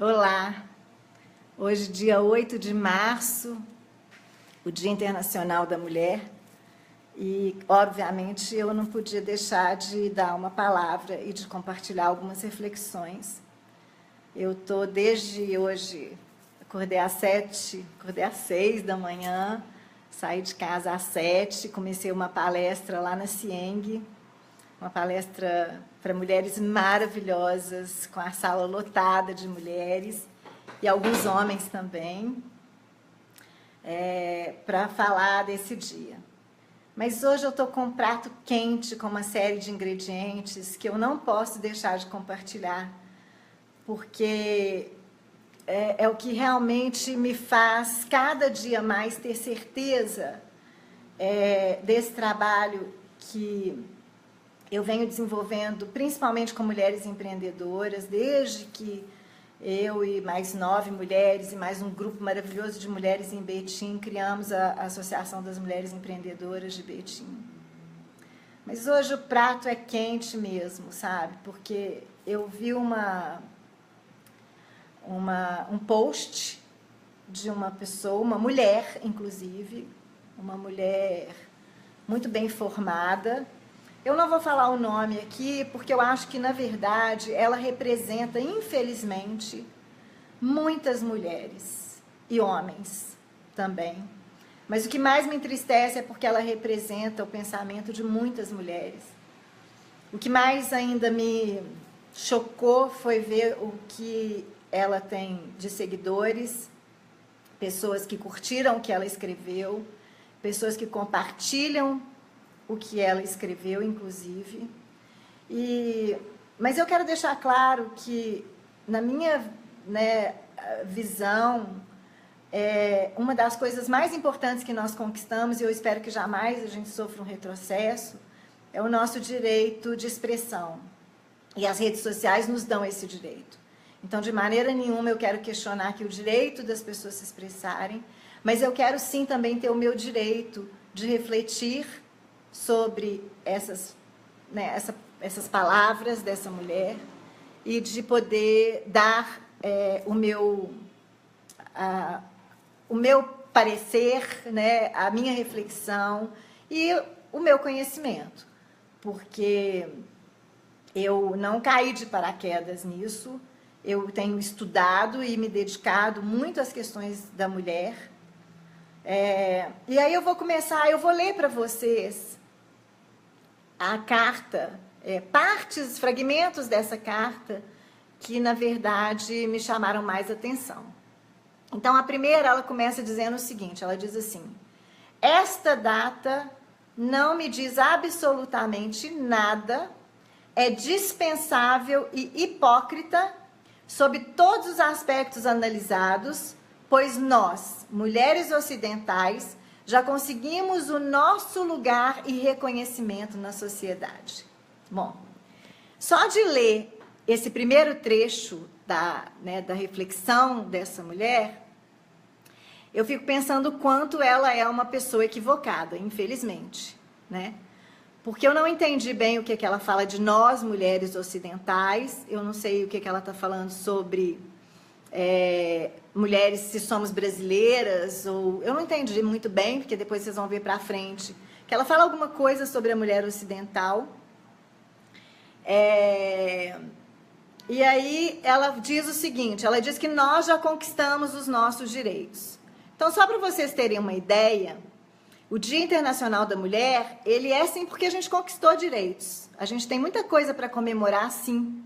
Olá! Hoje, dia 8 de março, o Dia Internacional da Mulher, e, obviamente, eu não podia deixar de dar uma palavra e de compartilhar algumas reflexões. Eu estou desde hoje, acordei às 6 da manhã, saí de casa às 7, comecei uma palestra lá na CIENG, uma palestra para mulheres maravilhosas, com a sala lotada de mulheres, e alguns homens também, para falar desse dia. Mas hoje eu estou com um prato quente, com uma série de ingredientes que eu não posso deixar de compartilhar, porque é o que realmente me faz cada dia mais ter certeza desse trabalho que eu venho desenvolvendo, principalmente com mulheres empreendedoras, desde que eu e mais 9 mulheres e mais um grupo maravilhoso de mulheres em Betim criamos a Associação das Mulheres Empreendedoras de Betim. Mas hoje o prato é quente mesmo, sabe? Porque eu vi um post de uma pessoa, uma mulher, inclusive, uma mulher muito bem formada. Eu não vou falar o nome aqui, porque eu acho que, na verdade, ela representa, infelizmente, muitas mulheres e homens também. Mas o que mais me entristece é porque ela representa o pensamento de muitas mulheres. O que mais ainda me chocou foi ver o que ela tem de seguidores, pessoas que curtiram o que ela escreveu, pessoas que compartilham o que ela escreveu, inclusive. Mas eu quero deixar claro que, na minha visão, uma das coisas mais importantes que nós conquistamos, e eu espero que jamais a gente sofra um retrocesso, é o nosso direito de expressão. E as redes sociais nos dão esse direito. Então, de maneira nenhuma, eu quero questionar aqui o direito das pessoas se expressarem, mas eu quero sim também ter o meu direito de refletir sobre essas palavras dessa mulher e de poder dar o meu parecer, a minha reflexão e o meu conhecimento, porque eu não caí de paraquedas nisso, eu tenho estudado e me dedicado muito às questões da mulher. E aí eu vou começar, eu vou ler para vocês a carta, partes, fragmentos dessa carta que, na verdade, me chamaram mais atenção. Então, a primeira, ela começa dizendo o seguinte, ela diz assim: esta data não me diz absolutamente nada, é dispensável e hipócrita sob todos os aspectos analisados, pois nós, mulheres ocidentais, já conseguimos o nosso lugar e reconhecimento na sociedade. Bom, só de ler esse primeiro trecho da reflexão dessa mulher, eu fico pensando o quanto ela é uma pessoa equivocada, infelizmente, Porque eu não entendi bem o que ela fala de nós, mulheres ocidentais, eu não sei o que ela está falando sobre mulheres, se somos brasileiras, ou eu não entendi muito bem, porque depois vocês vão ver para frente, que ela fala alguma coisa sobre a mulher ocidental. E aí ela diz o seguinte, ela diz que nós já conquistamos os nossos direitos. Então, só para vocês terem uma ideia, o Dia Internacional da Mulher, ele é sim porque a gente conquistou direitos. A gente tem muita coisa para comemorar, sim,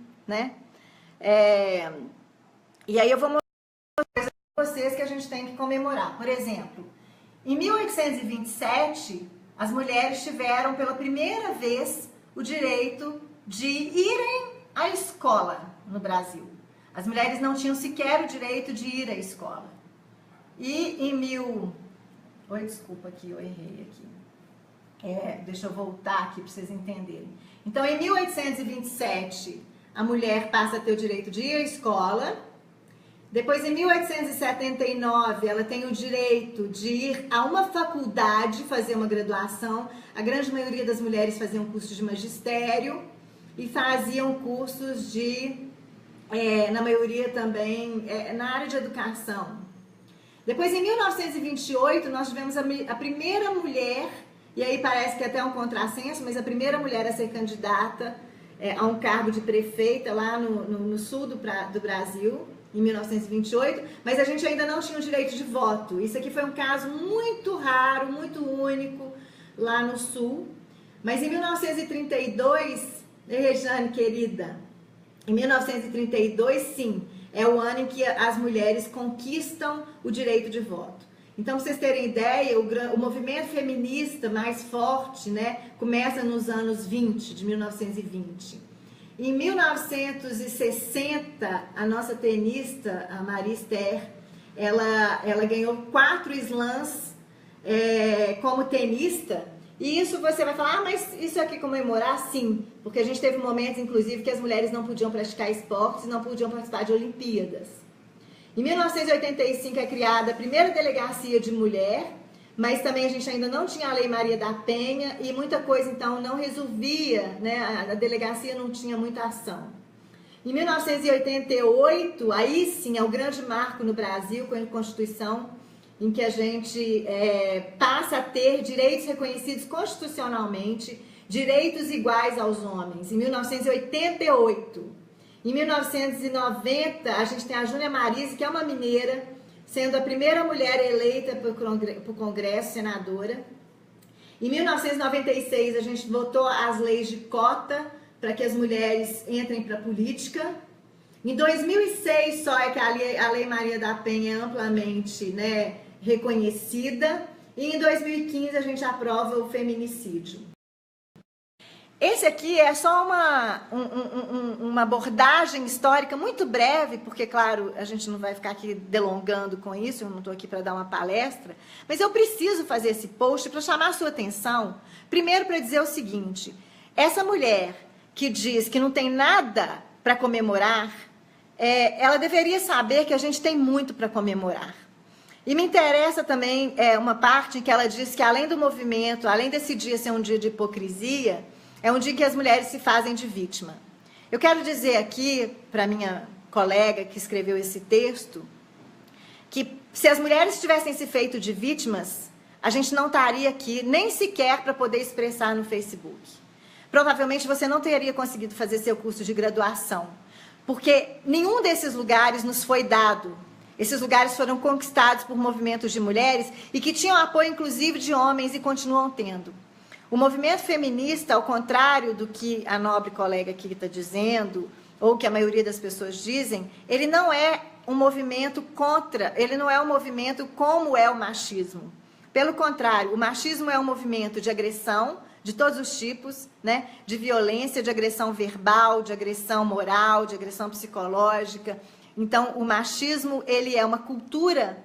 E aí eu vou mostrar para vocês que a gente tem que comemorar. Por exemplo, em 1827, as mulheres tiveram pela primeira vez o direito de irem à escola no Brasil. As mulheres não tinham sequer o direito de ir à escola. E em Oi, desculpa aqui, eu errei aqui. Deixa eu voltar aqui para vocês entenderem. Então, em 1827, a mulher passa a ter o direito de ir à escola. Depois, em 1879, ela tem o direito de ir a uma faculdade, fazer uma graduação. A grande maioria das mulheres faziam curso de magistério e faziam cursos de na maioria também na área de educação. Depois, em 1928, nós tivemos a primeira mulher, e aí parece que até é um contrassenso, mas a primeira mulher a ser candidata a um cargo de prefeita lá no sul do Brasil, em 1928, mas a gente ainda não tinha o direito de voto. Isso aqui foi um caso muito raro, muito único lá no sul. Mas em 1932, Rejane querida, em 1932, sim, é o ano em que as mulheres conquistam o direito de voto. Então, pra vocês terem ideia, o movimento feminista mais forte, né, começa nos anos 20, de 1920. Em 1960, a nossa tenista, a Maria Esther, ela ganhou 4 slams como tenista. E isso você vai falar, mas isso aqui comemorar? Sim, porque a gente teve momentos, inclusive, que as mulheres não podiam praticar esportes e não podiam participar de Olimpíadas. Em 1985 é criada a primeira delegacia de mulher, mas também a gente ainda não tinha a Lei Maria da Penha e muita coisa, então, não resolvia, né? A delegacia não tinha muita ação. Em 1988, aí sim, é o grande marco no Brasil com a Constituição, em que a gente passa a ter direitos reconhecidos constitucionalmente, direitos iguais aos homens, em 1988. Em 1990, a gente tem a Júlia Marise, que é uma mineira, sendo a primeira mulher eleita para o Congresso, senadora. Em 1996, a gente votou as leis de cota para que as mulheres entrem para a política. Em 2006, só é que a Lei Maria da Penha é amplamente, né, reconhecida. E em 2015, a gente aprova o feminicídio. Esse aqui é só uma abordagem histórica muito breve, porque, claro, a gente não vai ficar aqui delongando com isso, eu não estou aqui para dar uma palestra, mas eu preciso fazer esse post para chamar a sua atenção, primeiro para dizer o seguinte: essa mulher que diz que não tem nada para comemorar, ela deveria saber que a gente tem muito para comemorar. E me interessa também uma parte em que ela diz que, além do movimento, além desse dia ser um dia de hipocrisia, é um dia que as mulheres se fazem de vítima. Eu quero dizer aqui, para minha colega que escreveu esse texto, que se as mulheres tivessem se feito de vítimas, a gente não estaria aqui nem sequer para poder expressar no Facebook. Provavelmente você não teria conseguido fazer seu curso de graduação, porque nenhum desses lugares nos foi dado. Esses lugares foram conquistados por movimentos de mulheres e que tinham apoio, inclusive, de homens e continuam tendo. O movimento feminista, ao contrário do que a nobre colega aqui está dizendo, ou que a maioria das pessoas dizem, ele não é um movimento contra, ele não é um movimento como é o machismo. Pelo contrário, o machismo é um movimento de agressão, de todos os tipos, né? De violência, de agressão verbal, de agressão moral, de agressão psicológica. Então, o machismo, ele é uma cultura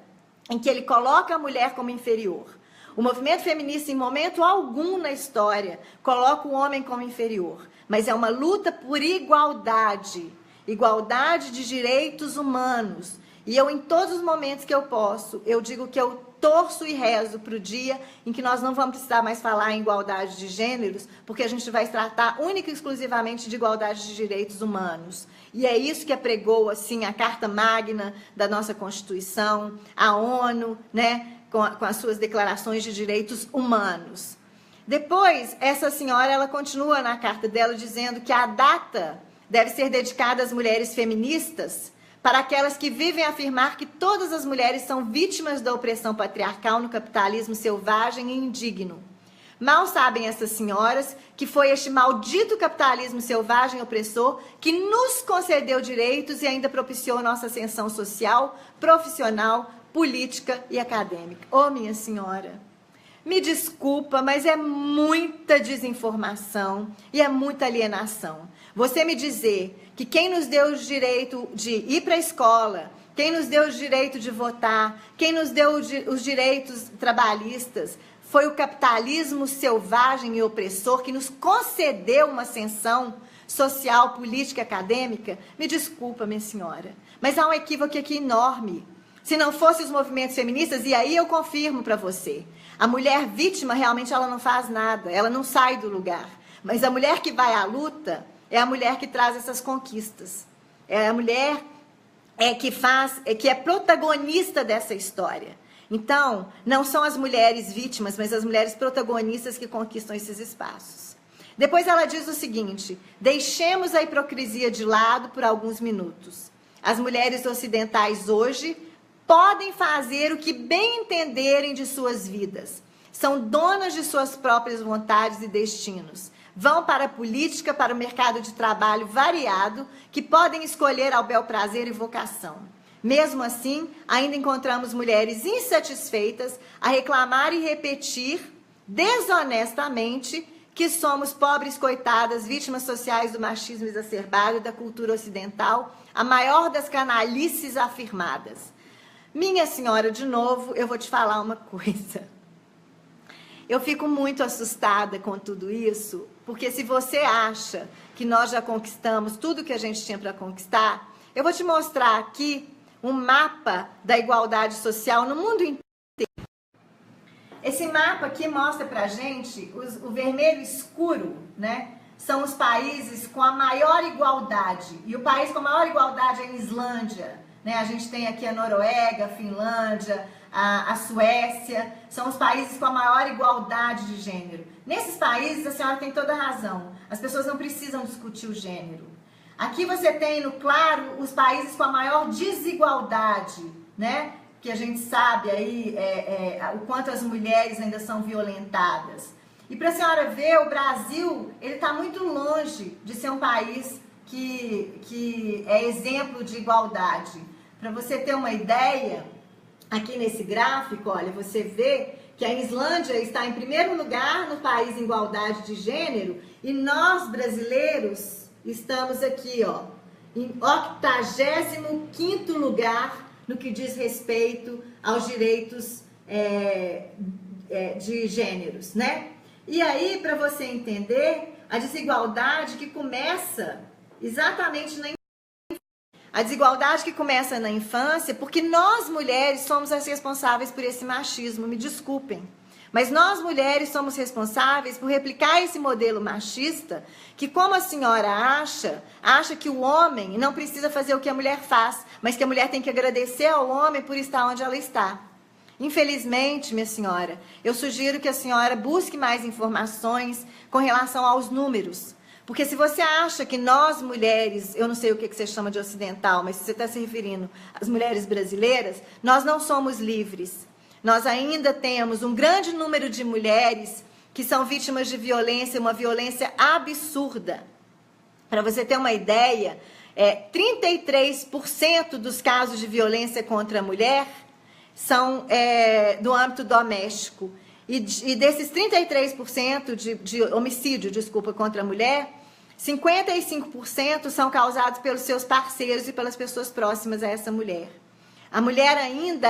em que ele coloca a mulher como inferior. O movimento feminista, em momento algum na história, coloca o homem como inferior. Mas é uma luta por igualdade. Igualdade de direitos humanos. E eu, em todos os momentos que eu posso, eu digo que eu torço e rezo para o dia em que nós não vamos precisar mais falar em igualdade de gêneros, porque a gente vai tratar única e exclusivamente de igualdade de direitos humanos. E é isso que apregou, assim, a Carta Magna da nossa Constituição, a ONU, né, com as suas declarações de direitos humanos. Depois, essa senhora, ela continua na carta dela dizendo que a data deve ser dedicada às mulheres feministas, para aquelas que vivem afirmar que todas as mulheres são vítimas da opressão patriarcal no capitalismo selvagem e indigno. Mal sabem essas senhoras que foi este maldito capitalismo selvagem e opressor que nos concedeu direitos e ainda propiciou nossa ascensão social, profissional, política e acadêmica. Ô, minha senhora, me desculpa, mas é muita desinformação e é muita alienação. Você me dizer que quem nos deu o direito de ir para a escola, quem nos deu o direito de votar, quem nos deu os direitos trabalhistas, foi o capitalismo selvagem e opressor que nos concedeu uma ascensão social, política e acadêmica? Me desculpa, minha senhora, mas há um equívoco aqui enorme. Se não fossem os movimentos feministas, e aí eu confirmo para você, a mulher vítima realmente ela não faz nada, ela não sai do lugar. Mas a mulher que vai à luta é a mulher que traz essas conquistas. é a mulher que é protagonista dessa história. Então, não são as mulheres vítimas, mas as mulheres protagonistas que conquistam esses espaços. Depois ela diz o seguinte: deixemos a hipocrisia de lado por alguns minutos. As mulheres ocidentais hoje podem fazer o que bem entenderem de suas vidas. São donas de suas próprias vontades e destinos. Vão para a política, para o mercado de trabalho variado, que podem escolher ao bel prazer e vocação. Mesmo assim, ainda encontramos mulheres insatisfeitas a reclamar e repetir desonestamente que somos pobres coitadas, vítimas sociais do machismo exacerbado e da cultura ocidental, a maior das canalices afirmadas. Minha senhora, de novo, eu vou te falar uma coisa. Eu fico muito assustada com tudo isso, porque se você acha que nós já conquistamos tudo que a gente tinha para conquistar, eu vou te mostrar aqui um mapa da igualdade social no mundo inteiro. Esse mapa aqui mostra pra gente o vermelho escuro, né? São os países com a maior igualdade. E o país com a maior igualdade é a Islândia, né? A gente tem aqui a Noruega, a Finlândia, a Suécia. São os países com a maior igualdade de gênero. Nesses países, a senhora tem toda a razão. As pessoas não precisam discutir o gênero. Aqui você tem, no claro, os países com a maior desigualdade, né? Que a gente sabe aí o quanto as mulheres ainda são violentadas. E para a senhora ver, o Brasil, ele está muito longe de ser um país que é exemplo de igualdade. Para você ter uma ideia, aqui nesse gráfico, olha, você vê que a Islândia está em primeiro lugar no país em igualdade de gênero e nós, brasileiros, estamos aqui, ó, em 85º lugar no que diz respeito aos direitos de gêneros, né? E aí, para você entender, a desigualdade que começa exatamente na A desigualdade que começa na infância, porque nós mulheres somos as responsáveis por esse machismo, me desculpem. Mas nós mulheres somos responsáveis por replicar esse modelo machista, que como a senhora acha que o homem não precisa fazer o que a mulher faz, mas que a mulher tem que agradecer ao homem por estar onde ela está. Infelizmente, minha senhora, eu sugiro que a senhora busque mais informações com relação aos números. Porque se você acha que nós mulheres, eu não sei o que você chama de ocidental, mas se você está se referindo às mulheres brasileiras, nós não somos livres. Nós ainda temos um grande número de mulheres que são vítimas de violência, uma violência absurda. Para você ter uma ideia, 33% dos casos de violência contra a mulher são do âmbito doméstico. E desses 33% de homicídio, contra a mulher, 55% são causados pelos seus parceiros e pelas pessoas próximas a essa mulher. A mulher ainda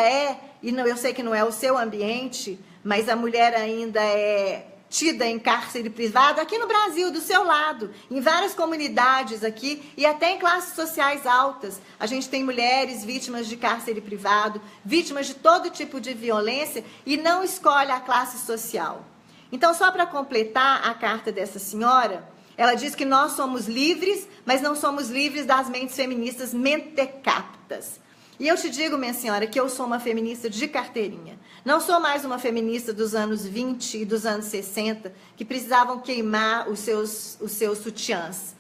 eu sei que não é o seu ambiente, mas a mulher ainda é tida em cárcere privado aqui no Brasil, do seu lado, em várias comunidades aqui e até em classes sociais altas. A gente tem mulheres vítimas de cárcere privado, vítimas de todo tipo de violência e não escolhe a classe social. Então, só para completar a carta dessa senhora, ela diz que nós somos livres, mas não somos livres das mentes feministas mentecaptas. E eu te digo, minha senhora, que eu sou uma feminista de carteirinha. Não sou mais uma feminista dos anos 20 e dos anos 60, que precisavam queimar os seus sutiãs,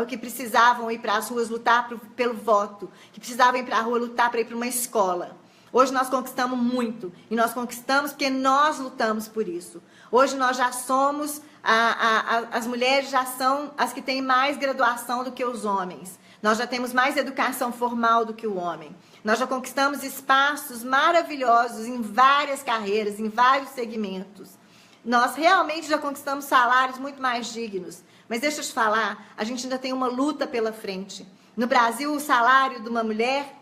que precisavam ir para as ruas lutar pelo voto, que precisavam ir para a rua lutar para ir para uma escola. Hoje nós conquistamos muito, e nós conquistamos porque nós lutamos por isso. Hoje nós já somos, as mulheres já são as que têm mais graduação do que os homens. Nós já temos mais educação formal do que o homem. Nós já conquistamos espaços maravilhosos em várias carreiras, em vários segmentos. Nós realmente já conquistamos salários muito mais dignos. Mas deixa eu te falar, a gente ainda tem uma luta pela frente. No Brasil, o salário de uma mulher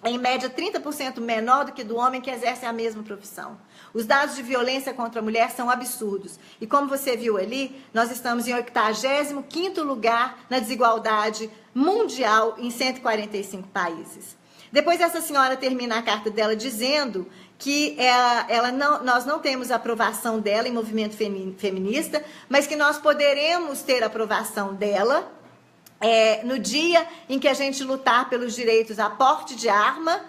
é, em média, 30% menor do que do homem que exerce a mesma profissão. Os dados de violência contra a mulher são absurdos. E como você viu ali, nós estamos em 85º lugar na desigualdade mundial em 145 países. Depois essa senhora termina a carta dela dizendo que nós não temos aprovação dela em movimento feminista, mas que nós poderemos ter aprovação dela no dia em que a gente lutar pelos direitos a porte de arma,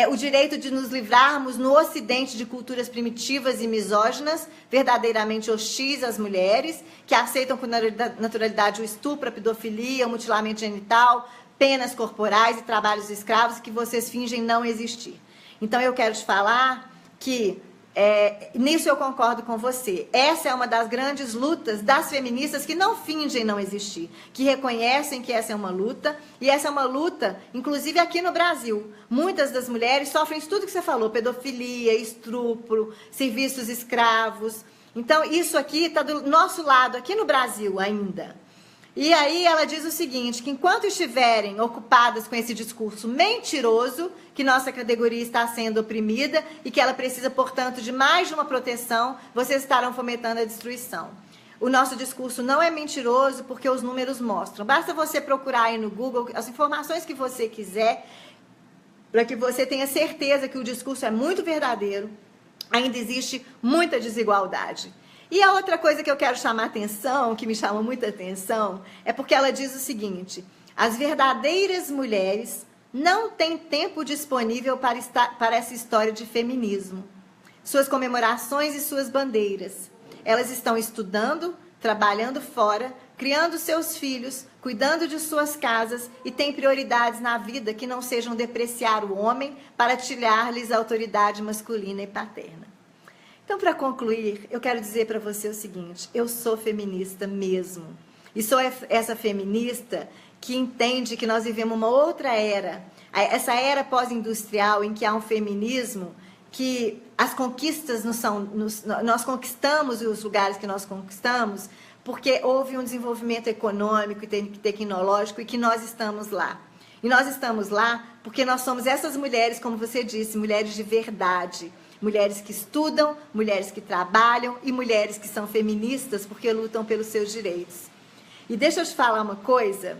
o direito de nos livrarmos no Ocidente de culturas primitivas e misóginas, verdadeiramente hostis às mulheres, que aceitam com naturalidade o estupro, a pedofilia, o mutilamento genital, penas corporais e trabalhos escravos que vocês fingem não existir. Então, eu quero te falar que nisso eu concordo com você. Essa é uma das grandes lutas das feministas que não fingem não existir, que reconhecem que essa é uma luta, e essa é uma luta, inclusive aqui no Brasil. Muitas das mulheres sofrem isso tudo que você falou, pedofilia, estupro, serviços escravos. Então, isso aqui está do nosso lado, aqui no Brasil ainda. E aí ela diz o seguinte, que enquanto estiverem ocupadas com esse discurso mentiroso, que nossa categoria está sendo oprimida e que ela precisa, portanto, de mais de uma proteção, vocês estarão fomentando a destruição. O nosso discurso não é mentiroso porque os números mostram. Basta você procurar aí no Google as informações que você quiser, para que você tenha certeza que o discurso é muito verdadeiro, ainda existe muita desigualdade. E a outra coisa que eu quero chamar atenção, que me chama muita atenção, é porque ela diz o seguinte: as verdadeiras mulheres não têm tempo disponível para essa história de feminismo, suas comemorações e suas bandeiras. Elas estão estudando, trabalhando fora, criando seus filhos, cuidando de suas casas e têm prioridades na vida que não sejam depreciar o homem para tirar-lhes a autoridade masculina e paterna. Então, para concluir, eu quero dizer para você o seguinte: eu sou feminista mesmo. E sou essa feminista que entende que nós vivemos uma outra era. Essa era pós-industrial em que há um feminismo que as conquistas não são... Nós conquistamos os lugares que nós conquistamos porque houve um desenvolvimento econômico e tecnológico e que nós estamos lá. E nós estamos lá porque nós somos essas mulheres, como você disse, mulheres de verdade. Mulheres que estudam, mulheres que trabalham e mulheres que são feministas porque lutam pelos seus direitos. E deixa eu te falar uma coisa,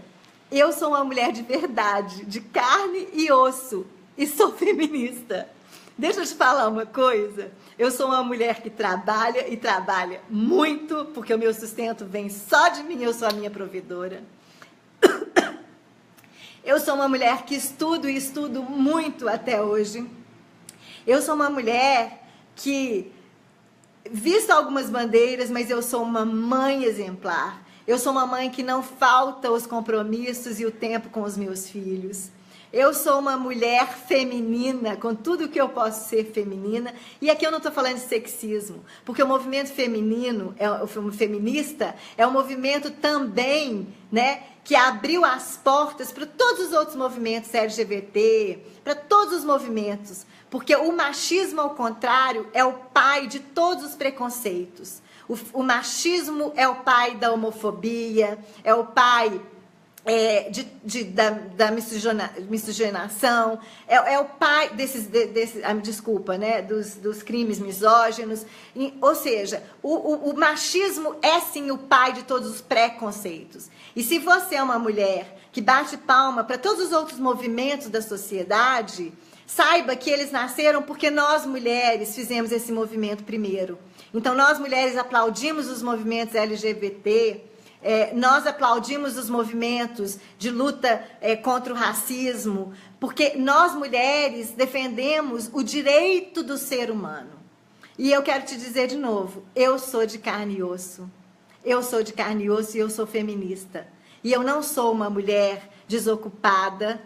eu sou uma mulher de verdade, de carne e osso, e sou feminista. Deixa eu te falar uma coisa, eu sou uma mulher que trabalha e trabalha muito, porque o meu sustento vem só de mim, eu sou a minha provedora. Eu sou uma mulher que estudo e estudo muito até hoje. Eu sou uma mulher que visto algumas bandeiras, mas eu sou uma mãe exemplar. Eu sou uma mãe que não falta os compromissos e o tempo com os meus filhos. Eu sou uma mulher feminina, com tudo que eu posso ser feminina. E aqui eu não estou falando de sexismo, porque o movimento feminino, o feminista, é um movimento também, né, que abriu as portas para todos os outros movimentos LGBT, para todos os movimentos. Porque o machismo, ao contrário, é o pai de todos os preconceitos. O machismo é o pai da homofobia, é o pai da miscigenação, é o pai dos crimes misóginos. Ou seja, o machismo é sim o pai de todos os preconceitos. E se você é uma mulher que bate palma para todos os outros movimentos da sociedade, saiba que eles nasceram porque nós, mulheres, fizemos esse movimento primeiro. Então, nós, mulheres, aplaudimos os movimentos LGBT, nós aplaudimos os movimentos de luta contra o racismo, porque nós, mulheres, defendemos o direito do ser humano. E eu quero te dizer de novo, eu sou de carne e osso. Eu sou de carne e osso e eu sou feminista. E eu não sou uma mulher desocupada,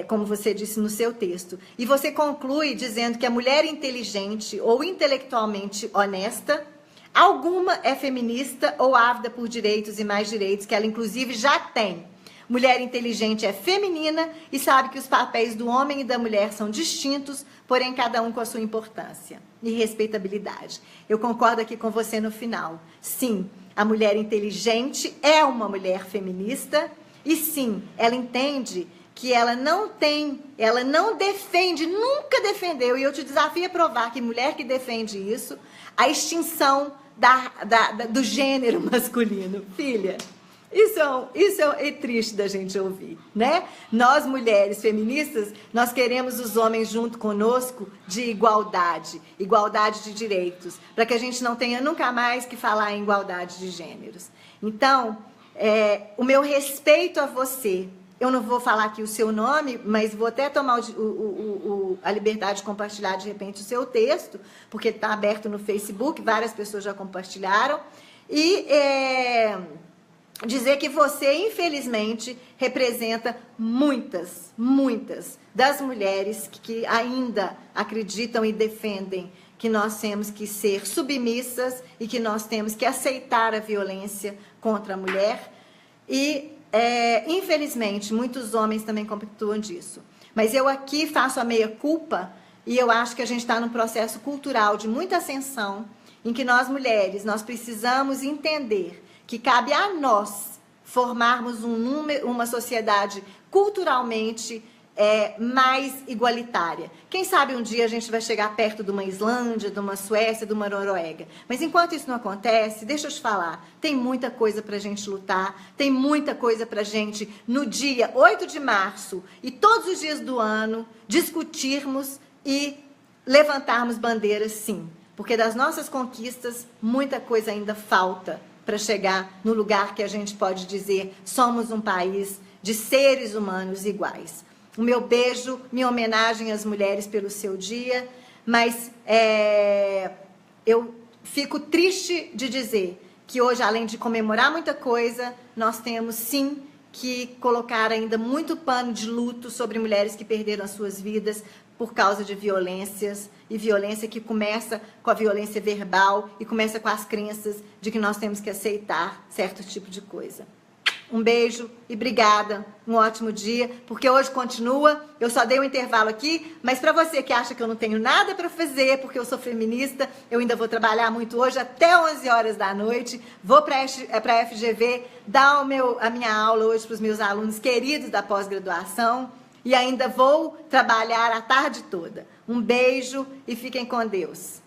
como você disse no seu texto. E você conclui dizendo que a mulher inteligente ou intelectualmente honesta, alguma é feminista ou ávida por direitos e mais direitos, que ela inclusive já tem. Mulher inteligente é feminina e sabe que os papéis do homem e da mulher são distintos, porém cada um com a sua importância e respeitabilidade. Eu concordo aqui com você no final. Sim, a mulher inteligente é uma mulher feminista e sim, ela entende que ela não defende, nunca defendeu, e eu te desafio a provar que mulher que defende isso, a extinção do gênero masculino. Filha, isso é triste da gente ouvir, né? Nós, mulheres feministas, nós queremos os homens junto conosco de igualdade de direitos, para que a gente não tenha nunca mais que falar em igualdade de gêneros. Então, o meu respeito a você. Eu não vou falar aqui o seu nome, mas vou até tomar a liberdade de compartilhar, de repente, o seu texto, porque está aberto no Facebook, várias pessoas já compartilharam. E dizer que você, infelizmente, representa muitas das mulheres que ainda acreditam e defendem que nós temos que ser submissas e que nós temos que aceitar a violência contra a mulher. E, infelizmente, muitos homens também compactuam disso. Mas eu aqui faço a meia-culpa e eu acho que a gente está num processo cultural de muita ascensão, em que nós, mulheres, nós precisamos entender que cabe a nós formarmos uma sociedade culturalmente mais igualitária. Quem sabe um dia a gente vai chegar perto de uma Islândia, de uma Suécia, de uma Noruega. Mas enquanto isso não acontece, deixa eu te falar, tem muita coisa pra gente lutar, tem muita coisa pra gente, no dia 8 de março e todos os dias do ano, discutirmos e levantarmos bandeiras, sim. Porque das nossas conquistas, muita coisa ainda falta para chegar no lugar que a gente pode dizer somos um país de seres humanos iguais. O meu beijo, minha homenagem às mulheres pelo seu dia, mas eu fico triste de dizer que hoje, além de comemorar muita coisa, nós temos sim que colocar ainda muito pano de luto sobre mulheres que perderam as suas vidas por causa de violências, e violência que começa com a violência verbal e começa com as crenças de que nós temos que aceitar certo tipo de coisa. Um beijo e obrigada, um ótimo dia, porque hoje continua, eu só dei um intervalo aqui, mas para você que acha que eu não tenho nada para fazer, porque eu sou feminista, eu ainda vou trabalhar muito hoje, até 11 horas da noite, vou para a FGV dar a minha aula hoje para os meus alunos queridos da pós-graduação, e ainda vou trabalhar a tarde toda. Um beijo e fiquem com Deus.